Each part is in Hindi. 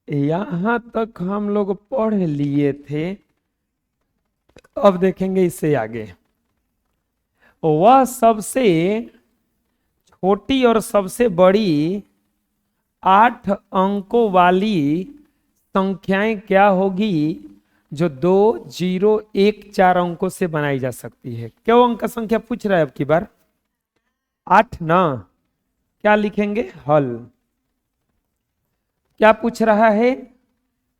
यहां तक हम लोग पढ़ लिए थे। अब देखेंगे इससे आगे। वह सबसे छोटी और सबसे बड़ी 8 अंकों वाली संख्याएं क्या होगी जो 2, 0, 1, 4 अंकों से बनाई जा सकती है? क्या अंक का संख्या पूछ रहा है अब की बार? 8 ना। क्या लिखेंगे? हल। क्या पूछ रहा है?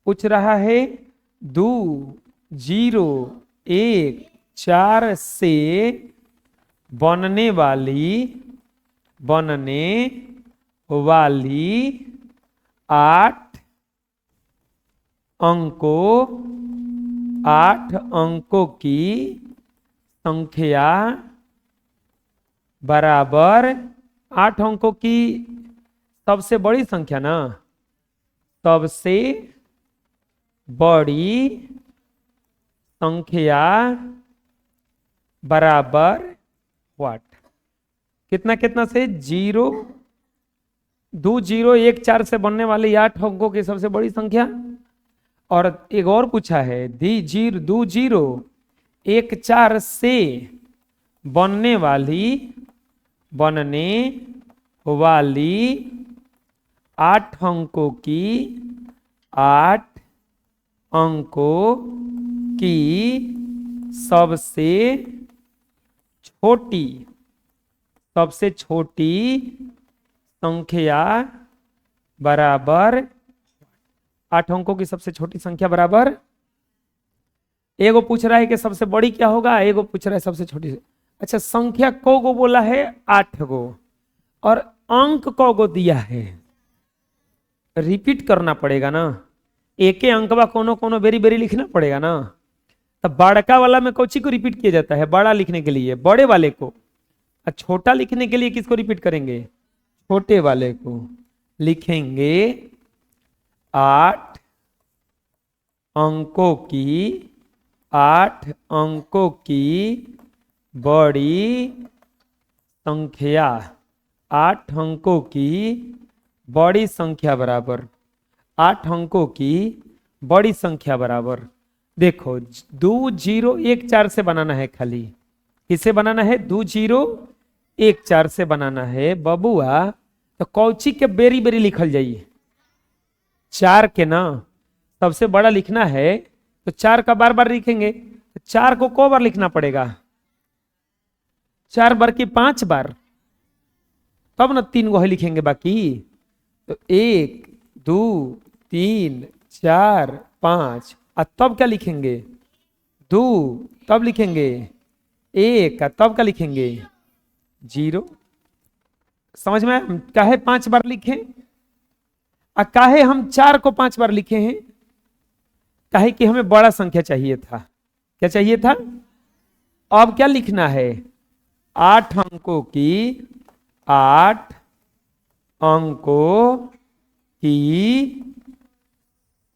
पूछ रहा है 2, 0, 1, 4 से बनने वाली 8 अंकों 8 अंकों की संख्या बराबर 8 अंकों की सबसे बड़ी संख्या ना, सबसे बड़ी संख्या बराबर व्हाट? कितना कितना से? 2, 0, 1, 4 से बनने वाली 8 अंकों की सबसे बड़ी संख्या। और एक और पूछा है 2, 0, 1, 4 से बनने वाली 8 अंकों की सबसे छोटी संख्या बराबर 8 अंकों की सबसे छोटी संख्या बराबर। एगो पूछ रहा है कि सबसे बड़ी क्या होगा, एगो पूछ रहा है सबसे छोटी। अच्छा, संख्या को गो बोला है? 8 गो। और अंक को गो दिया है? रिपीट करना पड़ेगा ना, एक अंकवा कोनो कोनो बेरी बेरी लिखना पड़ेगा ना। तब बड़का वाला में कौची को रिपीट किया जाता है? बड़ा लिखने के लिए बड़े वाले को, और छोटा लिखने के लिए किसको रिपीट करेंगे? छोटे वाले को। लिखेंगे 8 अंकों की बड़ी संख्या, 8 अंकों की बड़ी संख्या बराबर 8 अंकों की बड़ी संख्या बराबर। देखो 2, 0, 1, 4 से बनाना है, खाली किसे बनाना है? 2, 0, 1, 4 से बनाना है बबुआ। तो कौची के बेरी बेरी लिखल जाइए? 4 के ना। सबसे बड़ा लिखना है तो 4 का बार बार लिखेंगे। तो 4 को बार लिखना पड़ेगा? 4 बार की 5 बार, तब ना 3 गो है लिखेंगे बाकी। तो 1, 2, 3, 4, 5, और तब क्या लिखेंगे? 2, तब लिखेंगे 1, तब क्या लिखेंगे? 0। समझ में? काहे 5 बार लिखें? काहे हम 4 को 5 बार लिखे हैं? काहे कि हमें बड़ा संख्या चाहिए था। क्या चाहिए था? अब क्या लिखना है? 8 अंकों की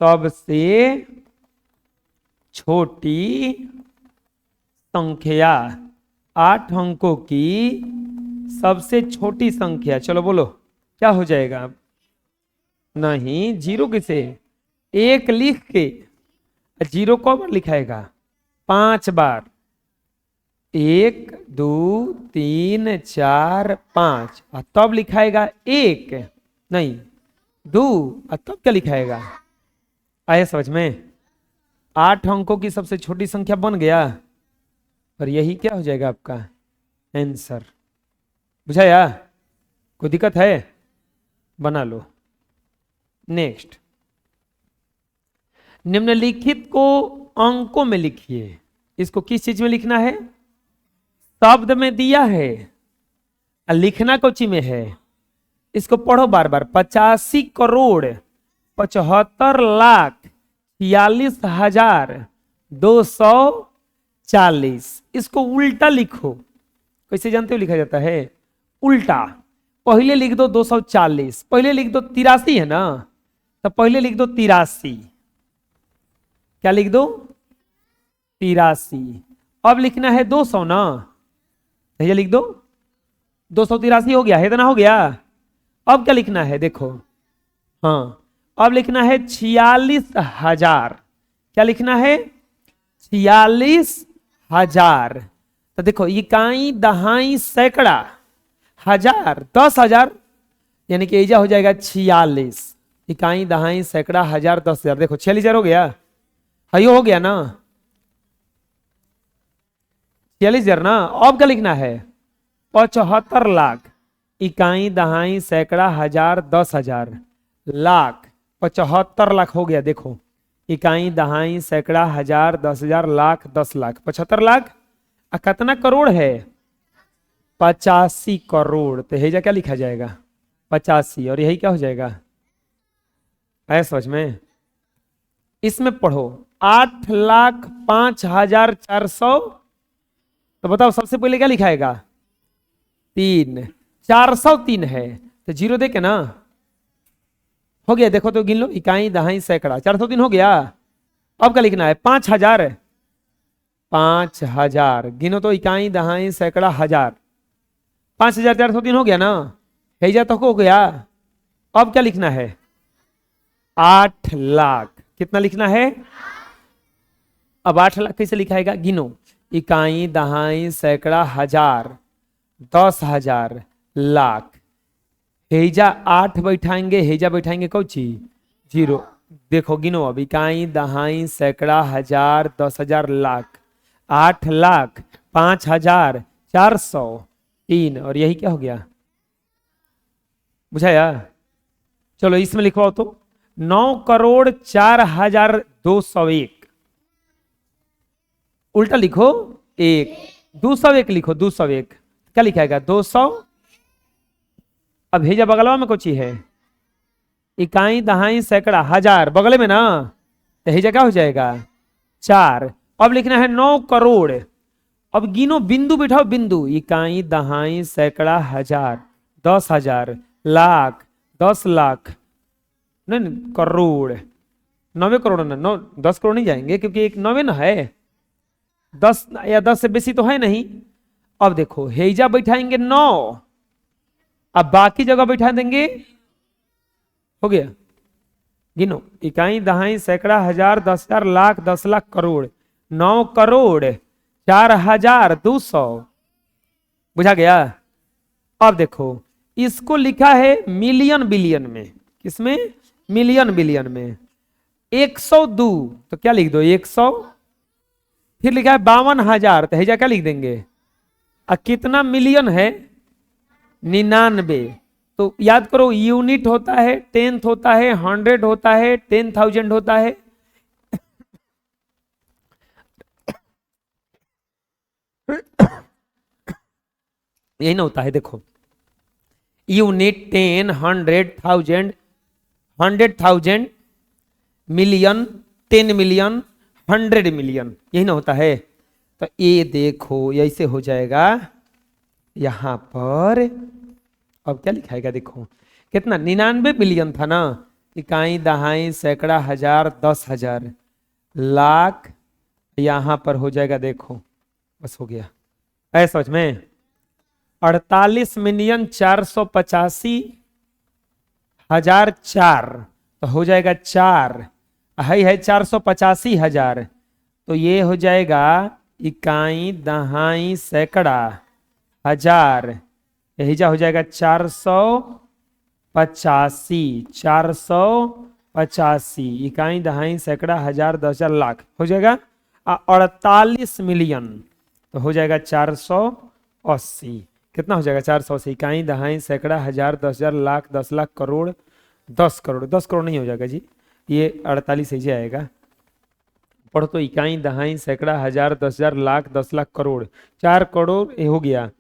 सबसे छोटी संख्या, 8 अंकों की सबसे छोटी संख्या। चलो बोलो क्या हो जाएगा? नहीं, 0 किसे? 1 लिख के 0 को बार लिखाएगा? 5 बार। 1, 2, 3, 4, 5, और तब लिखाएगा 1, नहीं 2, और तब क्या लिखाएगा? आया समझ में? 8 अंकों की सबसे छोटी संख्या बन गया, और यही क्या हो जाएगा आपका आंसर। बुझाया? कोई दिक्कत है? बना लो। नेक्स्ट, निम्नलिखित को अंकों में लिखिए। इसको किस चीज में लिखना है? शब्द में दिया है, लिखना कोची में है? इसको पढ़ो बार बार। 85,46,46,240। इसको उल्टा लिखो। कैसे जानते हो लिखा जाता है? उल्टा। पहले लिख दो 240, पहले लिख दो 83 है ना, तो पहले लिख दो 83। क्या लिख दो? 83। अब लिखना है 200 ना, भैया लिख दो 283 हो गया है, इतना हो गया। अब क्या लिखना है? देखो, हाँ, अब लिखना है 46,000। क्या लिखना है? 46,000। तो देखो इकाई दहाई सैकड़ा हजार 10,000, यानी कि एजा हो जाएगा 46। इकाई दहाई सैकड़ा हजार 10,000। देखो 46,000 हो गया, हयो हो गया ना 46,000 ना। अब क्या लिखना है? 75 लाख। इकाई दहाई सैकड़ा हजार 10,000 लाख 75 लाख हो गया। देखो इकाई दहाई सैकड़ा हजार 10,000 लाख 10 लाख 75 लाख। कितना करोड़ है? 85 करोड़। तो हेजा क्या लिखा जाएगा? 85। और यही क्या हो जाएगा? है समझ में? इसमें पढ़ो 8,05,400। तो बताओ सबसे पहले क्या लिखाएगा? 3। 403 है तो जीरो दे के ना हो गया। देखो तो गिन लो, इकाई दहाई सैकड़ा 403 हो गया। अब क्या लिखना है? 5,000। 5,000 गिनो तो, इकाई दहाई सैकड़ा हजार 5,403 हो गया ना। हेजा तो हो गया। अब क्या लिखना है? 8 लाख। कितना लिखना है? अब 8 लाख कैसे लिखाएगा? गिनो, इकाई दहाई सैकड़ा हजार 10,000 लाख। हेजा 8 बैठाएंगे, हेजा बैठाएंगे कौची? जीरो। देखो गिनो, अब इकाई दहाई सैकड़ा हजार 10,000 लाख 8 लाख 5,403। और यही क्या हो गया? बुझाया? चलो इसमें लिखवाओ तो 9,04,201। उल्टा लिखो, 1 201 लिखो, 201। क्या लिखाएगा? 200। अब भेजा बगलवा में कुछ है, इकाई दहाई सैकड़ा हजार बगल में ना, तो हेजा क्या हो जाएगा? 4। अब लिखना है 9 करोड़। अब गिनो, बिंदु बिठाओ, बिंदु। इकाई दहाई सैकड़ा हजार 10,000 लाख 10 लाख नहीं करोड़ 90 करोड़ ना, 10 करोड़ नहीं जाएंगे क्योंकि एक 90 ना है, 10 या 10 से बेसी तो है नहीं। अब देखो हेजा बैठाएंगे 9, अब बाकी जगह बैठा देंगे। हो गया? गिनो, इकाई दहाई सैकड़ा हजार 10,000 लाख 10 लाख करोड़ 9,04,200। बुझा गया? अब देखो इसको लिखा है मिलियन बिलियन में। किसमें? मिलियन बिलियन में। 102 तो क्या लिख दो? 100। फिर लिखा है 52,000 तो हेजा क्या लिख देंगे? कितना मिलियन है? 99। तो याद करो, यूनिट होता है, टेंथ होता है, 100 होता है, 10,000 होता है। यही ना होता है। देखो यूनिट 10 100,000 100,000 मिलियन 10 मिलियन 100 मिलियन, यही ना होता है। तो ये देखो ऐसे हो जाएगा यहां पर। अब क्या लिखाएगा? देखो कितना? 99 बिलियन था ना। इकाई दहाई सैकड़ा हजार 10,000 लाख, यहां पर हो जाएगा। देखो बस हो गया। ऐसा समझ में? 48,485,004 तो हो जाएगा 4 है 485,000। तो ये हो जाएगा इकाई दहाई सैकड़ा हजार, यही हो जाएगा 485। 485 इकाई दहाई सैकड़ा हजार 10,000 लाख हो जाएगा। 48 मिलियन तो हो जाएगा 480। कितना हो जाएगा? 480 इकाई दहाई सैकड़ा हजार 10,000 लाख 10 लाख करोड़ 10 करोड़। 10 करोड़ नहीं हो जाएगा जी, ये 48 ही आएगा। पढ़ो तो, इकाई दहाई सैकड़ा हजार 10,000 लाख 10 लाख करोड़ 4 करोड़ ये हो गया।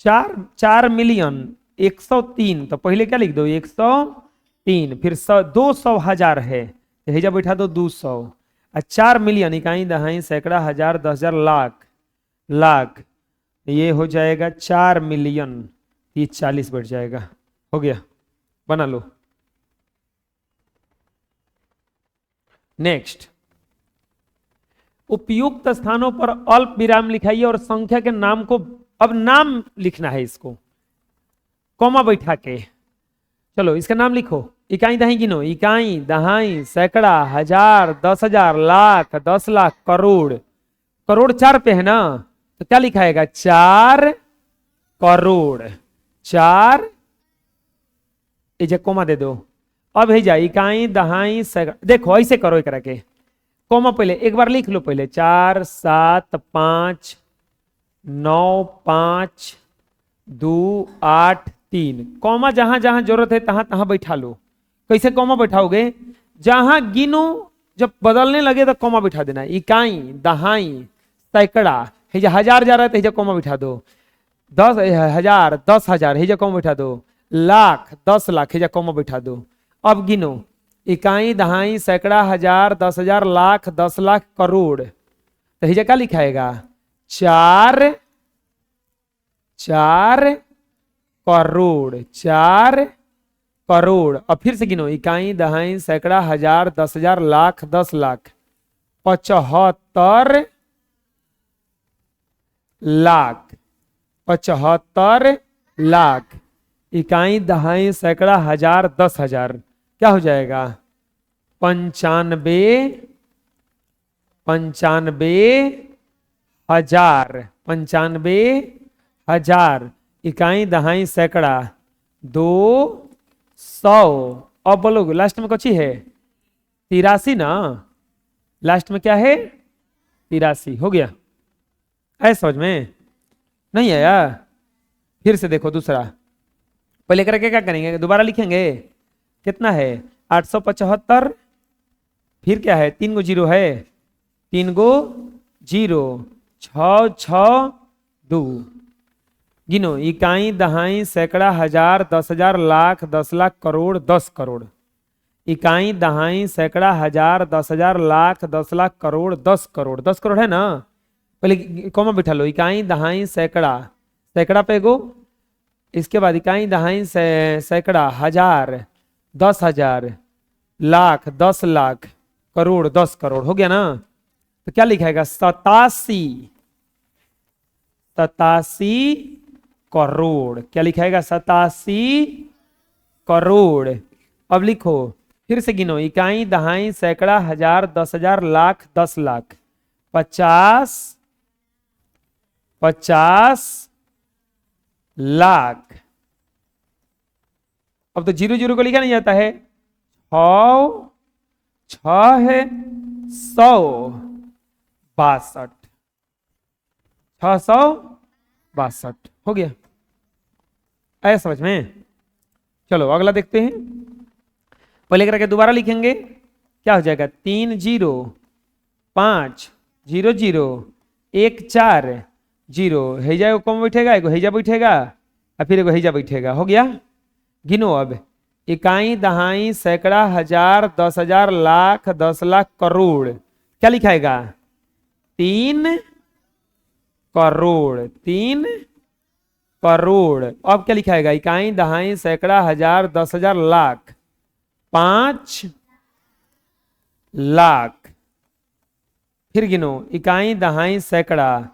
4 मिलियन 103 तो पहले क्या लिख दो? 103। फिर 200,000 है, हेजा बैठा दो 200। 4 मिलियन इकाई दहाई सैकड़ा हजार 10,000 लाख लाख, ये हो जाएगा 4 मिलियन 40 बैठ जाएगा। हो गया? बना लो। नेक्स्ट, उपयुक्त स्थानों पर अल्प विराम लिखाइए और संख्या के नाम को, अब नाम लिखना है इसको कॉमा बैठा के। चलो इसका नाम लिखो। इकाई दहाई गिनो, इकाई दहाई सैकड़ा हजार 10,000 लाख 10 लाख करोड़। करोड़ 4 पे है ना, तो क्या लिखाएगा 4 करोड़। 4 इजे कोमा दे दो। अब है जा इकाई दहाई सैकड़ा, देखो ऐसे करो एक के कोमा पहले एक बार लिख लो पहले 4 7 5 9 5 2 8 3। कॉमा जहां जहां जरूरत है तहां तहां बैठा लो। कैसे कॉमा बैठाओगे, जहां गिनो जब बदलने लगे तो कॉमा बैठा देना। इकाई दहाई सैकड़ा है, हजार जा रहा है तो कॉमा बैठा दो। 10,000 10,000 है, कॉमा बैठा दो। लाख 10 लाख है, कॉमा बैठा दो। अब गिनो इकाई दहाई सैकड़ा हजार 10,000 लाख 10 लाख करोड़, तो हिजा क्या लिखाएगा 4 करोड़। 4 करोड़। अब फिर से गिनो इकाई दहाई सैकड़ा हजार 10,000 लाख 10 लाख 75 लाख 75 लाख। इकाई दहाई सैकड़ा हजार 10,000 क्या हो जाएगा 95 हजार। 95,000 इकाई दहाई सैकड़ा 200। अब बोलो लास्ट में कौन है 83 ना, लास्ट में क्या है 83। हो गया ऐसा समझ में नहीं आया। फिर से देखो दूसरा, पहले करके क्या करेंगे दोबारा लिखेंगे। कितना है 875, फिर क्या है 3 गो जीरो है, 3 गो जीरो 6 6 2। गिनो इकाई दहाई सैकड़ा हजार 10,000 लाख 10 लाख करोड़ 10 करोड़। इकाई दहाई सैकड़ा हजार 10,000 लाख 10 लाख करोड़ 10 करोड़। 10 करोड़ है ना, पहले कॉमा बिठा लो। इकाई दहाई सैकड़ा, सैकड़ा पे गो, इसके बाद इकाई दहाई सैकड़ा हजार 10,000 लाख 10 लाख करोड़ 10 करोड़। हो गया ना, तो क्या लिखाएगा 87 करोड़। क्या लिखाएगा 87 करोड़। अब लिखो फिर से गिनो इकाई दहाई सैकड़ा हजार 10,000 लाख 10 लाख 50 लाख। अब तो जीरो जीरो को लिखा नहीं जाता है, 6 है 162 662। हो गया ऐसा समझ में। चलो अगला देखते हैं, पहले करके दोबारा लिखेंगे। क्या हो जाएगा 3 0 5 0 0 1 4 0। हेजा एगो कम बैठेगा, एगो हेजा बैठेगा और फिर एगो हेजा बैठेगा। हो गया। गिनो अब इकाई दहाई सैकड़ा हजार 10,000 लाख 10 लाख करोड़। क्या लिखाएगा 3 करोड़। 3 करोड़। अब क्या लिखाएगा इकाई दहाई सैकड़ा हजार 10,000 लाख 5 लाख। फिर गिनो इकाई दहाई सैकड़ा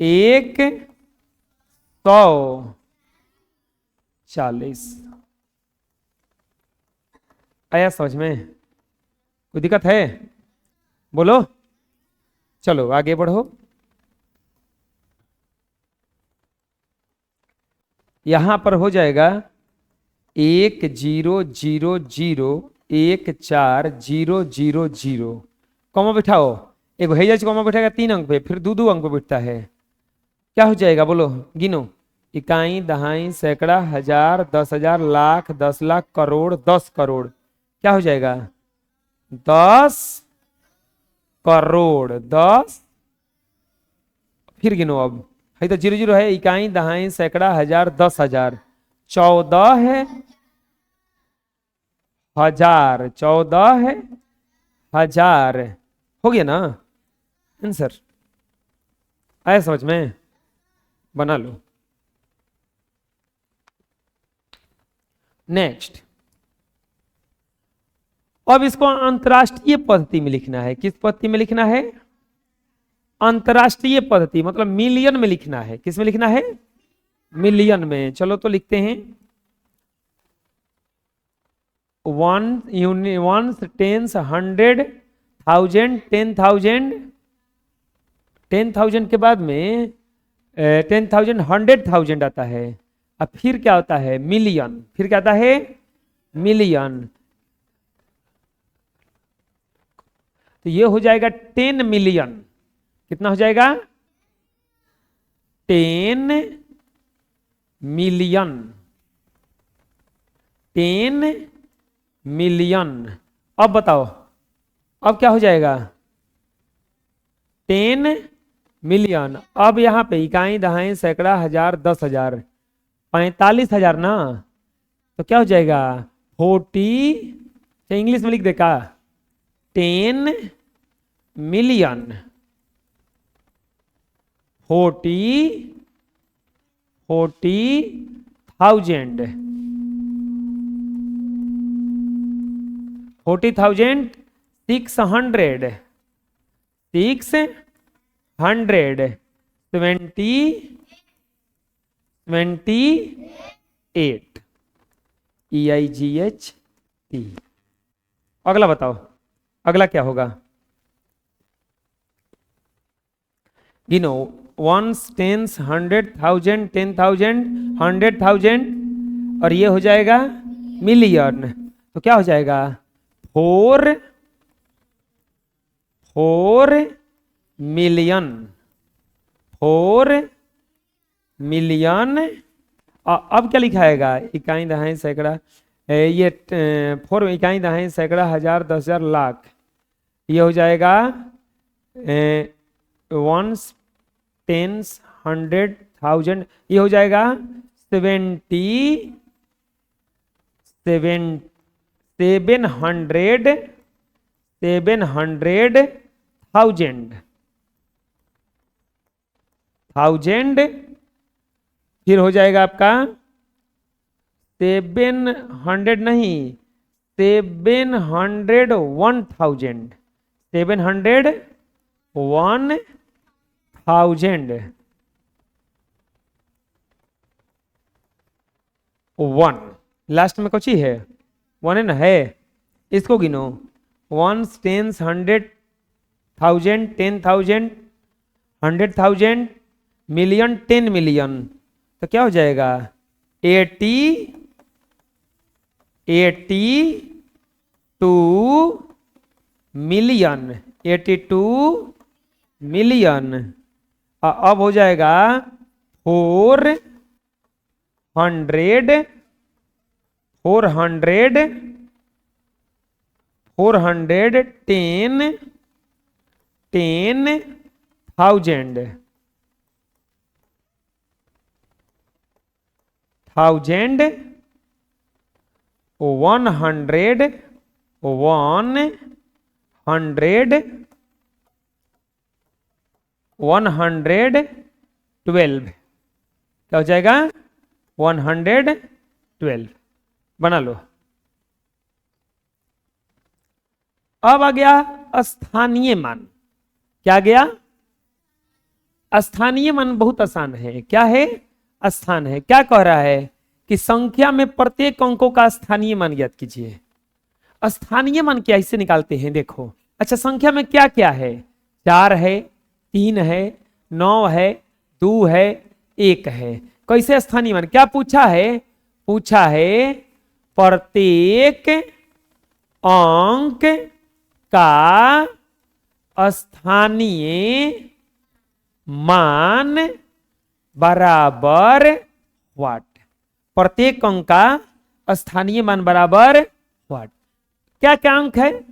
140। आया समझ में, कोई दिक्कत है बोलो। चलो आगे बढ़ो। यहां पर हो जाएगा 1 0 0 0 1 4 0 0 0। कॉमा बैठाओ, एगो है कॉमा बैठेगा 3 अंक पे, फिर 2 अंक पे बैठता है। क्या हो जाएगा बोलो। गिनो इकाई दहाई सैकड़ा हजार 10,000 लाख 10 लाख करोड़ 10 करोड़। क्या हो जाएगा 10 करोड़ 10। फिर गिनो अब है तो 0 0 है, इकाई दहाई सैकड़ा हजार 10,000 14 है हजार 14 है हजार। हो गया ना आंसर। आया समझ में, बना लो। नेक्स्ट, अब इसको अंतरराष्ट्रीय पद्धति में लिखना है। किस पद्धति में लिखना है अंतरराष्ट्रीय पद्धति, मतलब मिलियन में लिखना है। किस में लिखना है मिलियन में। चलो तो लिखते हैं वंस, टेंस, 100, 1000, 10,000, 10,000 के बाद में 10,000, 100,000 आता है। अब फिर क्या होता है? मिलियन। फिर क्या आता है? मिलियन। तो ये हो जाएगा 10 मिलियन। कितना हो जाएगा? 10 मिलियन। 10 मिलियन। अब बताओ, अब क्या हो जाएगा? 10 मिलियन। अब यहां पे इकाई, दहाई, सैकड़ा, हजार, 10,000, 45,000 ना। तो क्या हो जाएगा? 40। इंग्लिश में लिख दे का? 10 मिलियन 40,000, 40,600, 28 EIGHT। अगला बताओ, अगला क्या होगा? गिनो, वंस, टेंस, 100,000, 10,000, 100,000, और ये हो जाएगा मिलियन। तो क्या हो जाएगा? 4 मिलियन। 4 मिलियन। अब क्या लिखाएगा? इकाई, दहाई, सैकड़ा, ये 4 इकाई, दहाई, सैकड़ा, हजार, 10,000, लाख। ये हो जाएगा वंस, टेंस, 100,000। ये हो जाएगा 700,000, 1000। फिर हो जाएगा आपका 700 नहीं, 701,000। 701,000 1। लास्ट में कुछ ही है, 1 है ना? है। इसको गिनो, वंस, टेंस, 100,000, 10,000, 100,000, मिलियन, 10 मिलियन। तो क्या हो जाएगा? 82 मिलियन। 82 मिलियन। अब हो जाएगा 410,000, 112। क्या हो जाएगा? 112। बना लो। अब आ गया स्थानीय मान। क्या आ गया? स्थानीय मान बहुत आसान है। क्या है? स्थान है। क्या कह रहा है कि संख्या में प्रत्येक अंकों का स्थानीय मान ज्ञात कीजिए। स्थानीय मान क्या इससे निकालते हैं? देखो, अच्छा, संख्या में क्या क्या है? 4 है, 3 है, 9 है, 2 है, 1 है। कैसे स्थानीय मान? क्या पूछा है? पूछा है प्रत्येक अंक का स्थानीय मान बराबर व्हाट। प्रत्येक अंक का स्थानीय मान बराबर व्हाट। क्या क्या अंक है?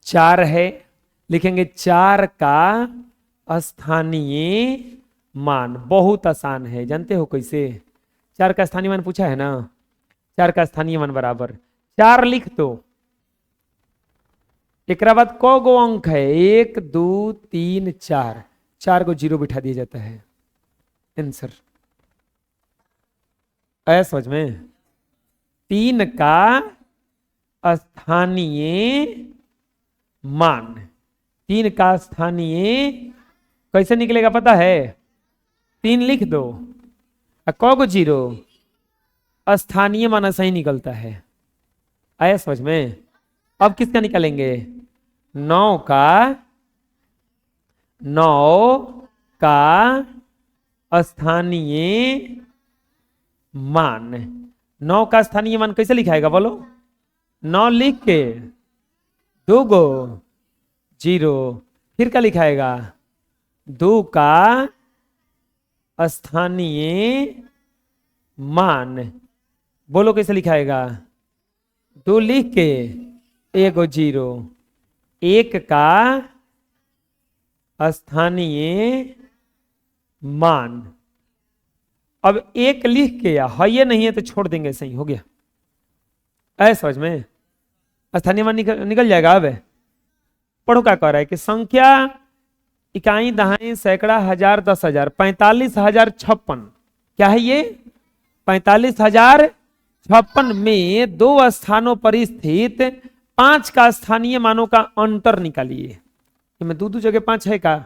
4 है, लिखेंगे 4 का स्थानीय मान। बहुत आसान है, जानते हो कैसे? 4 का स्थानीय मान पूछा है ना। 4 का स्थानीय मान बराबर 4 लिख दो। एक बाद को गो अंक है? 1 2 3 4। 4 को 0 बिठा दिया जाता है। आंसर आया समझ में? 3 का स्थानीय मान। 3 का स्थानीय कैसे निकलेगा पता है? 3 लिख दो, को 0। स्थानीय मान सही निकलता है। आया समझ में? अब किसका निकालेंगे? 9 का स्थानीय मान। 9 का स्थानीय मान कैसे लिखाएगा बोलो? 9 लिख के 2 गो 0, फिर क्या लिखाएगा? 2 का स्थानीय मान। बोलो कैसे लिखाएगा? 2 लिख के 1 गो 0, 1 का स्थानीय मान। अब 1 लिख के, या है ये नहीं है तो छोड़ देंगे, सही हो गया। ऐ समझ में? स्थानीय मान निकल जाएगा। अब पढ़ो क्या कह रहा है कि संख्या इकाई, दहाई, सैकड़ा, हजार, 10,000, 45,056। क्या है ये? 45,056 में 2 स्थानों पर स्थित 5 का स्थानीय मानों का अंतर निकालिए। इसमें दो जगह 5 है का?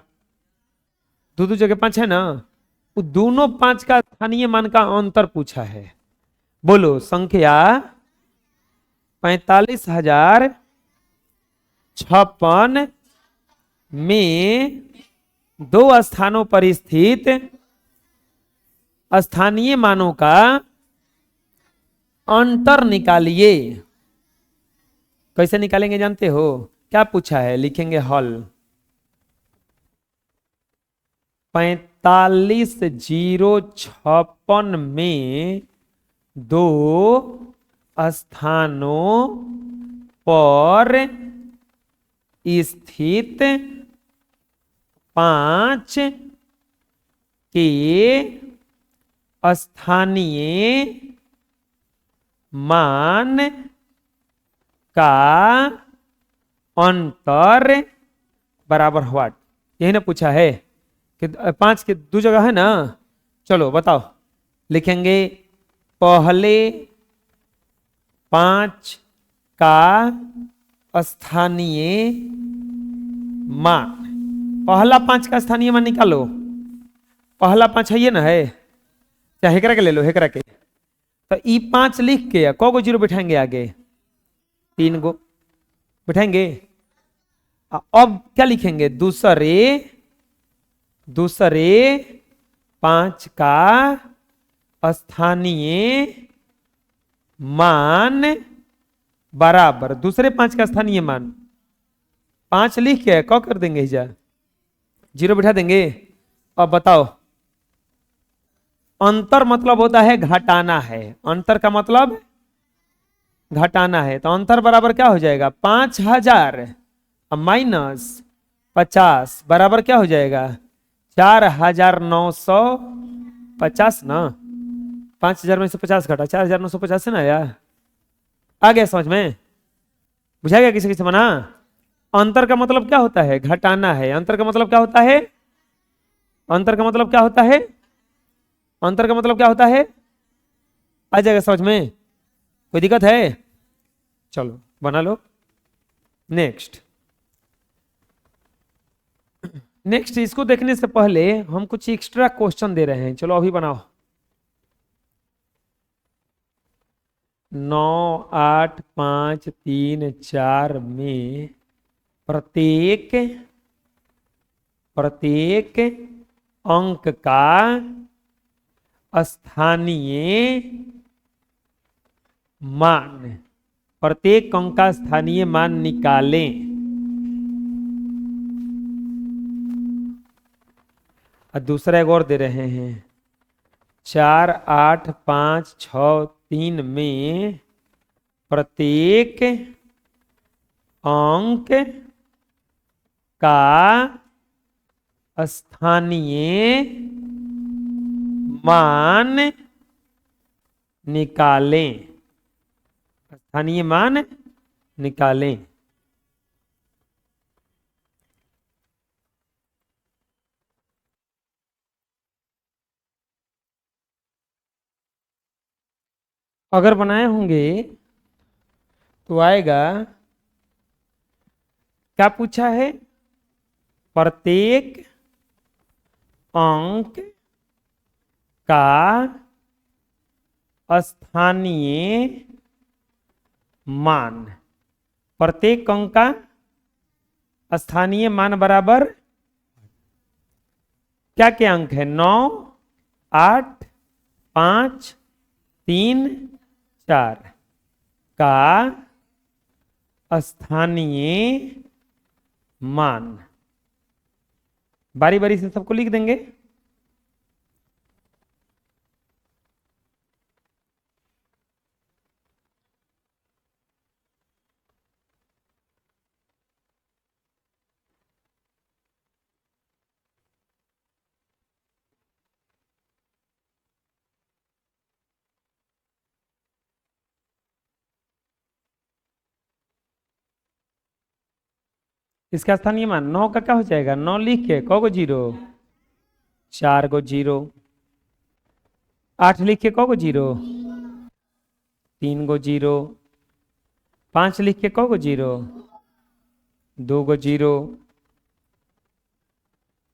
दो जगह 5 है ना? वो दोनों 5 का स्थानीय मान का अंतर पूछा है। बोलो संख्या 45,056 में 2 स्थानों पर स्थित स्थानीय मानों का अंतर निकालिए। कैसे निकालेंगे जानते हो? क्या पूछा है? लिखेंगे हल। 45,056 में 2 स्थानों पर स्थित 5 के स्थानीय मान का अंतर बराबर हुआ। यही ना पूछा है कि 5 के 2 जगह है ना? चलो बताओ। लिखेंगे पहले 5 का स्थानीय मान। पहला 5 का स्थानीय मान निकालो। पहला 5 है ये ना? है चाहे हेकरा के ले लो, हेकरा के। तो ई 5 लिख के को 0 बिठाएंगे आगे? 3 गो बिठाएंगे। अब क्या लिखेंगे? दूसरे 5 का स्थानीय मान बराबर दूसरे 5 का स्थानीय मान। 5 लिख के क्या कर देंगे? 0 बिठा देंगे। अब बताओ, अंतर मतलब होता है घटाना है। अंतर का मतलब घटाना है। तो अंतर बराबर क्या हो जाएगा? 5,000 माइनस 50 बराबर क्या हो जाएगा? 4,950 ना? 5,000 में से 50 घटा 4,950 है ना यार? आ गया समझ में? बुझाएगा किसी किसी मना? अंतर का मतलब क्या होता है? घटाना है। अंतर का मतलब क्या होता है? अंतर का मतलब क्या होता है? अंतर का मतलब क्या होता है? आ जाएगा समझ में? कोई दिक्कत है? चलो बना लो। नेक्स्ट इसको देखने से पहले हम कुछ एक्स्ट्रा क्वेश्चन दे रहे हैं। चलो अभी बनाओ। 9, 8, 5, 3, 4 में प्रत्येक अंक का स्थानीय मान। प्रत्येक अंक का स्थानीय मान निकालें। और दूसरा एक और दे रहे हैं। 4, 8, 5, 6, 3 में प्रत्येक अंक का स्थानीय मान निकालें। स्थानीय मान निकालें। अगर बनाए होंगे तो आएगा, क्या पूछा है? प्रत्येक अंक का स्थानीय मान, प्रत्येक अंक का स्थानीय मान बराबर क्या क्या अंक है? 9, 8, 5, 3, 4 का स्थानीय मान। बारी बारी से सबको लिख देंगे। इसका स्थानीय मान 9 का क्या हो जाएगा? 9 लिख के कौ गो जीरो? 4 गो जीरो। 8 लिख के कौ गो जीरो? 3 गो जीरो। 5 लिख के कौ गो जीरो? 2 गो जीरो।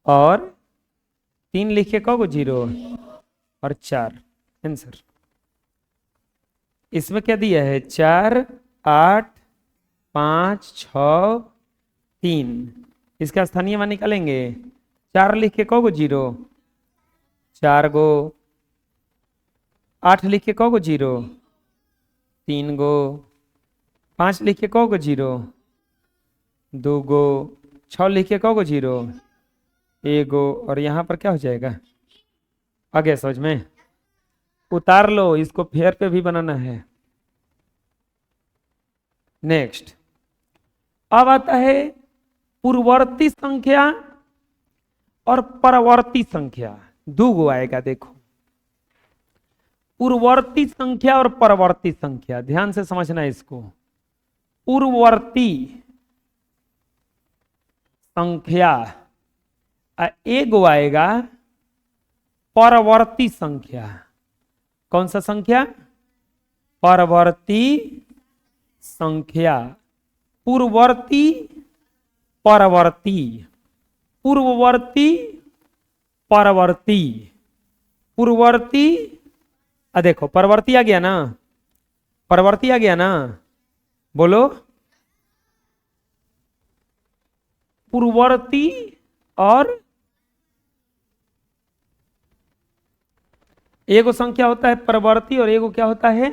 और 3 लिख के कौ गो जीरो? और 4। आंसर इसमें क्या दिया है? 4, 8, 5, 6, 3। इसका स्थानीय मान निकालेंगे। 4 लिख के कौ गो जीरो? 4 गो। 8 लिख के कौ गो जीरो? 3 गो। 5 लिख के कौ गो जीरो? 2 गो। 6 लिख के कौ गो जीरो? 1 गो। और यहां पर क्या हो जाएगा? आ गया समझ में? उतार लो, इसको फेयर पे भी बनाना है। नेक्स्ट, अब आता है पूर्ववर्ती संख्या और परवर्ती संख्या। दो गो आएगा देखो, पूर्ववर्ती संख्या और परवर्ती संख्या। ध्यान से समझना इसको। पूर्ववर्ती संख्या एक गो आएगा, परवर्ती संख्या। कौन सा संख्या? परवर्ती संख्या। पूर्ववर्ती, परवर्ती, पूर्ववर्ती, परवर्ती, पूर्ववर्ती। देखो परवर्ती आ गया ना, परवर्ती आ गया ना, बोलो। पूर्ववर्ती और एगो संख्या होता है परवर्ती और एगो क्या होता है?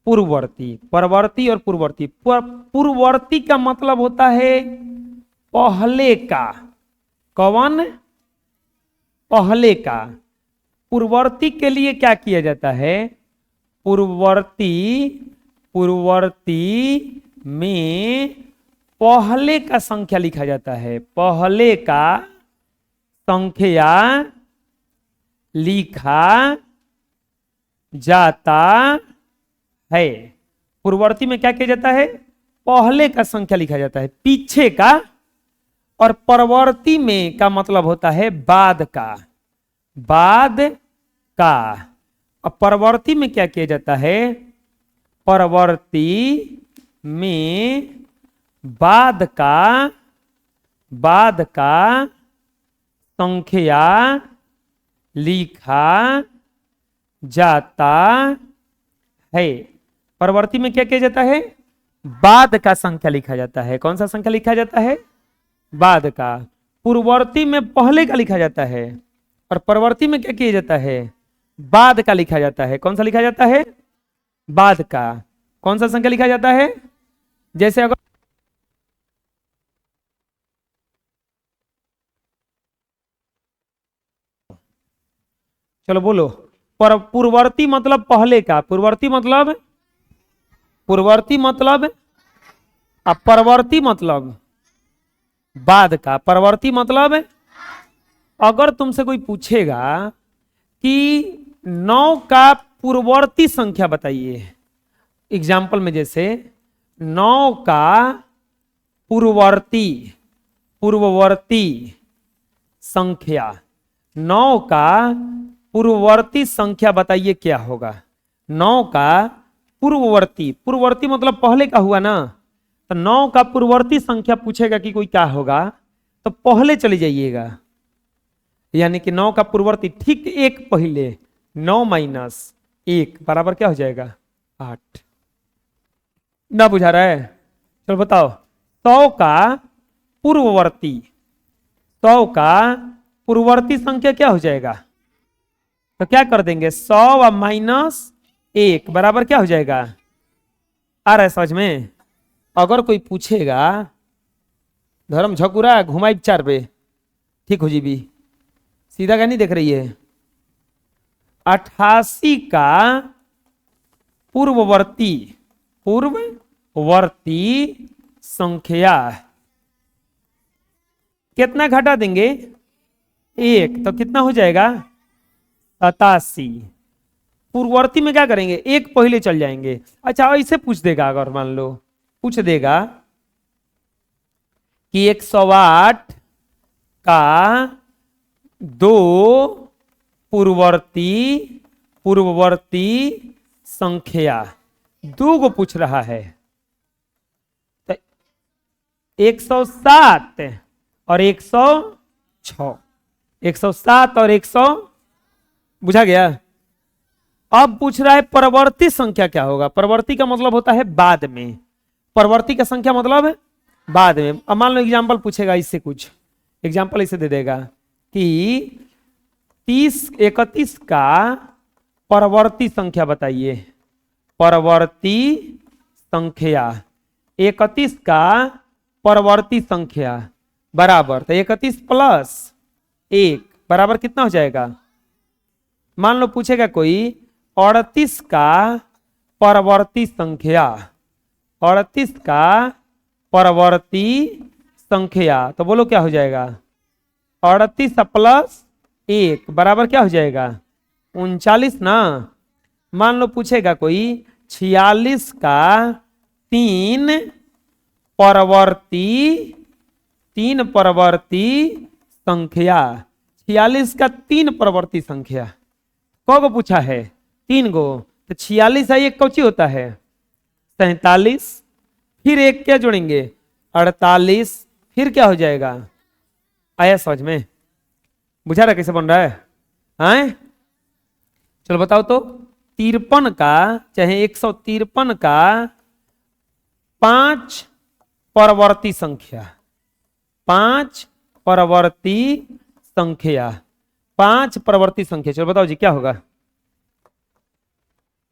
पूर्ववर्ती। परवर्ती और पूर्ववर्ती। पूर्ववर्ती का मतलब होता है पहले का। कौन? पहले का। पूर्ववर्ती के लिए क्या किया जाता है? पूर्ववर्ती, पूर्ववर्ती में पहले का संख्या लिखा जाता है। पहले का संख्या लिखा जाता है। पूर्ववर्ती में क्या किया जाता है? पहले का संख्या लिखा जाता है, पीछे का। और परवर्ती में का मतलब होता है बाद का। बाद का। अब परवर्ती में क्या किया जाता है? परवर्ती में बाद का, बाद का संख्या लिखा जाता है। परवर्ती में क्या किया जाता है? बाद का संख्या लिखा जाता है। कौन सा संख्या लिखा जाता है? बाद का। पूर्ववर्ती में पहले का लिखा जाता है और परवर्ती में क्या किया जाता है? बाद का लिखा जाता है। कौन सा लिखा जाता है? बाद का। कौन सा संख्या लिखा जाता है? जैसे अगर चलो बोलो, पर पूर्ववर्ती मतलब पहले का, पूर्ववर्ती मतलब, पूर्ववर्ती मतलब, अब परवर्ती मतलब बाद का। परवर्ती मतलब अगर तुमसे कोई पूछेगा कि 9 का पूर्ववर्ती संख्या बताइए, एग्जाम्पल में जैसे 9 का पूर्ववर्ती, पूर्ववर्ती संख्या, 9 का पूर्ववर्ती संख्या बताइए क्या होगा? 9 का पूर्ववर्ती, पूर्ववर्ती मतलब पहले का हुआ ना, तो 9 का पूर्ववर्ती संख्या पूछेगा कि कोई क्या होगा, तो पहले चले जाइएगा। यानी कि 9 का पूर्ववर्ती ठीक एक पहले, 9 - 1 बराबर क्या हो जाएगा? 8। ना बुझा रहा है? चलो बताओ। 100 का पूर्ववर्ती, 100 का पूर्ववर्ती संख्या क्या हो जाएगा? तो क्या कर देंगे, 100 और -1 बराबर क्या हो जाएगा? आ रहा है समझ में? अगर कोई पूछेगा धर्म झकुरा घुमाई 4 पे ठीक हो जी भी, सीधा क्या नहीं देख रही है? 88 का पूर्ववर्ती, पूर्ववर्ती संख्या कितना घटा देंगे? 1, तो कितना हो जाएगा? 87। पूर्ववर्ती में क्या करेंगे, एक पहले चल जाएंगे। अच्छा ऐसे पूछ देगा, अगर मान लो पूछ देगा कि 108 का 2 पूर्ववर्ती पूर्ववर्ती संख्या, 2 को पूछ रहा है। तो 107 और 106, 107 और 100 बुझा गया? अब पूछ रहा है परवर्ती संख्या क्या होगा। परवर्ती का मतलब होता है बाद में, परवर्ती का संख्या मतलब है बाद में। अब मान लो एग्जांपल पूछेगा इससे, कुछ एग्जांपल इसे दे देगा कि 31 का परवर्ती संख्या बताइए। परवर्ती संख्या 31 का परवर्ती संख्या बराबर, तो 31 + 1 बराबर कितना हो जाएगा? मान लो पूछेगा कोई 38 का परवर्ती संख्या, 38 का परवर्ती संख्या, तो बोलो क्या हो जाएगा? 38 + 1 बराबर क्या हो जाएगा? 39 ना। मान लो पूछेगा कोई 46 का 3 परवर्ती संख्या, 46 का 3 परवर्ती संख्या को पूछा है? 3 गो। तो 46 है, एक कौची होता है? 47, फिर एक क्या जोड़ेंगे? 48, फिर क्या हो जाएगा? आया समझ में? बुझा रहा कैसे बन रहा है? आए? चलो बताओ तो। 53 का चाहे 153 का 5 परवर्ती संख्या, 5 परवर्ती संख्या, 5 परवर्ती संख्या, चलो बताओ जी क्या होगा?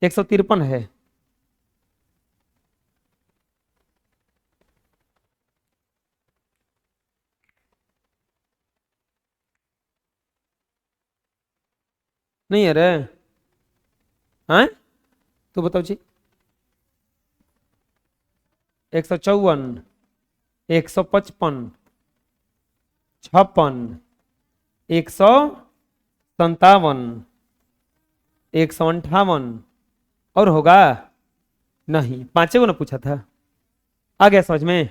153 है, नहीं है रे? हाँ तो बताओ जी। 154, 155, 56, 157, 158 और होगा नहीं? 5 को ना पूछा था। आ गया समझ में?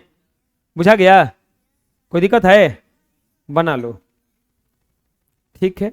बुझा गया? कोई दिक्कत है? बना लो, ठीक है।